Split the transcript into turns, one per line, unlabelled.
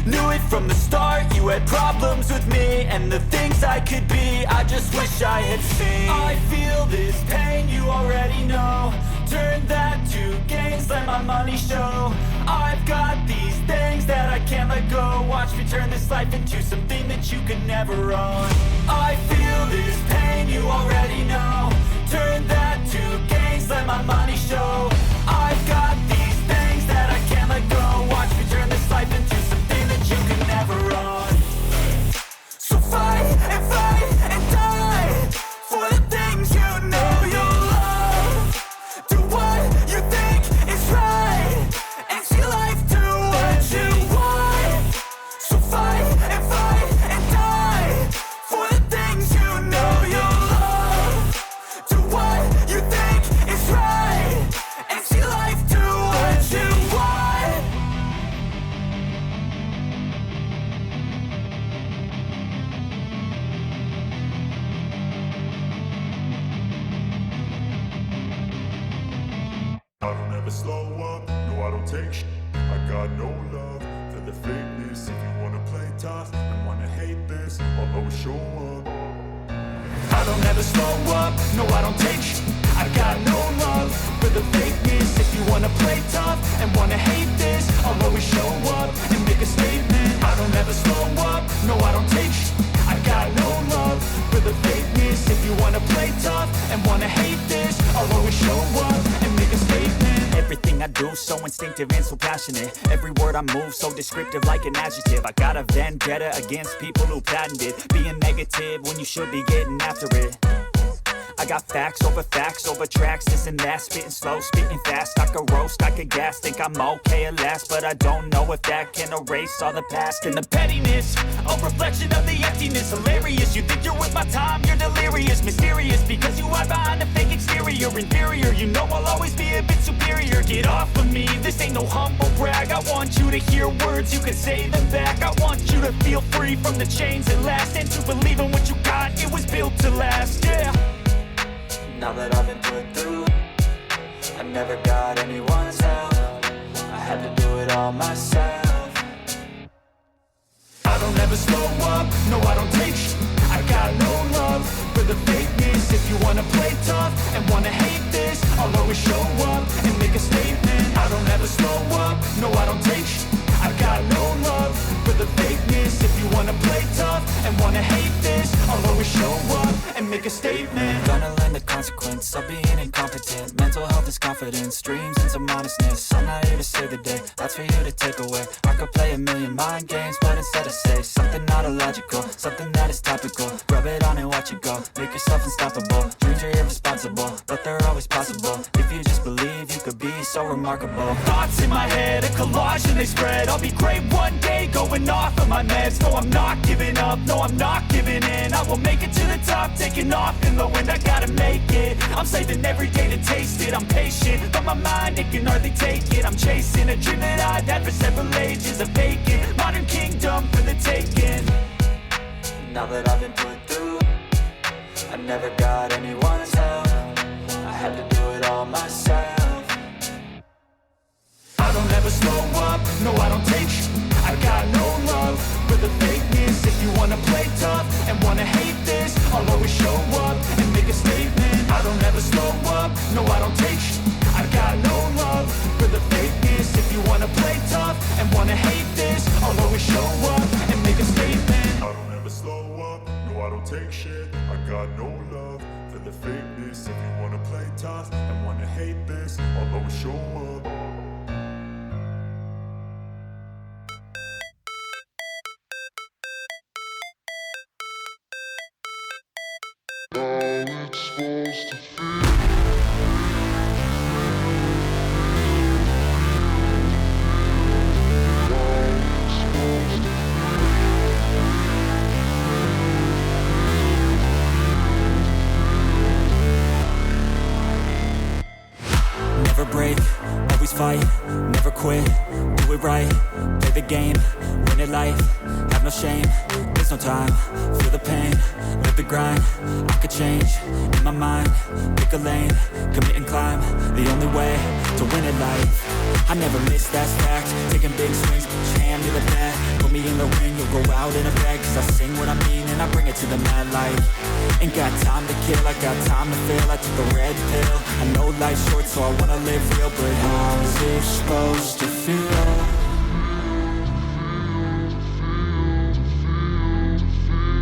Knew it from the start, you had problems with me and the things I could be, I just wish I had seen. I feel this pain, you already know. Turn that to gains, let my money show. I've got these things that I can't let go. Watch me turn this life into something that you could never own. I feel this pain, you already know. Turn that to gains, let my money show. I've got these things that I can't let go. Watch me turn this life into something that you could never own. So fight and die for the things you know you love. Do what you think is right and see life do what you want. So fight and die for the things you know you love. Do what you think is right and see life do what you want.
I don't ever slow up, no I don't take shit. I got no love for the fakeness. If you wanna play tough and wanna hate this, I'll always show up.
I don't ever slow up, no I don't take shit. I got no love for the fakeness. If you wanna play tough and wanna hate this, I'll always show up and make a statement. I don't ever slow up, no I don't take shit. I got no love for the fakeness. If you wanna play tough and wanna hate this, I'll always show up and make a statement. Everything I do so instinctive and so passionate. Every word I move so descriptive like an adjective. I got a vendetta against people who patented being negative when you should be getting after it. I got facts over tracks, this and that. Spitting slow, spitting fast. I could roast, I could gas. Think I'm okay at last, but I don't know if that can erase all the past. And the pettiness, a reflection of the emptiness. Hilarious, you think you're worth my time, you're delirious. Mysterious, because you hide behind a fake exterior. Inferior, you know I'll always be a bit superior. Get off of me, this ain't no humble brag. I want you to hear words, you can say them back. I want you to feel free from the chains that last, and to believe in what you got, it was built to last, yeah. Now that I've been put through, I never got anyone's help. I had to do it all myself. I don't ever slow up, no I don't take shit. I got no love for the fakeness. If you wanna play tough and wanna hate this, I'll always show up and make a statement. I don't ever slow up, no I don't take shit. I got no love for the fakeness. If you wanna play tough and wanna hate this, I'll always show up and make a statement. Gonna learn the consequence of being incompetent. Mental health is confidence, dreams and some honestness. I'm not here to save the day, that's for you to take away. I could play a million mind games, but instead I say something not illogical, something that is topical. Rub it on and watch it go, make yourself unstoppable. Dreams are irresponsible, but they're always possible. If you just believe, you could be so remarkable. Thoughts in my head, a collage and they spread. I'll be great one day, going off of my meds. No, I'm not giving up, no, I'm not giving in. I will make it to the top, taking off in the wind. I gotta make it, I'm saving every day to taste it. I'm patient, but my mind, it can hardly take it. I'm chasing a dream that I've had for several ages. A vacant, modern kingdom for the taking. Now that I've been put through, I never got anyone's help. I had to do it all myself. I don't ever slow up, no I don't take shit. I got no love for the fakeness. If you wanna play tough and wanna hate this, I'll always show up and make a statement. I don't ever slow up, no I don't take shit. I got no love for the fakeness. If you wanna play tough and wanna hate this, I'll always show up and make a statement.
I don't ever slow up, no I don't take shit. I got no love for the fakeness. If you wanna play tough and wanna hate this, I'll always show up.
Never break, always fight, never quit, do it right, play the game, win it life, have no shame, there's no time, feel the pain, live the grind, I could change, in my mind, pick a lane, commit and climb, the only way to win at life. I never miss, that's fact, taking big swings, put your hand to the bat, put me feel the rain, you'll go out in a bag. Cause I sing what I mean and I bring it to the mad light. Ain't got time to kill, I got time to feel. I took a red pill, I know life's short so I wanna live real. But how's it supposed to feel?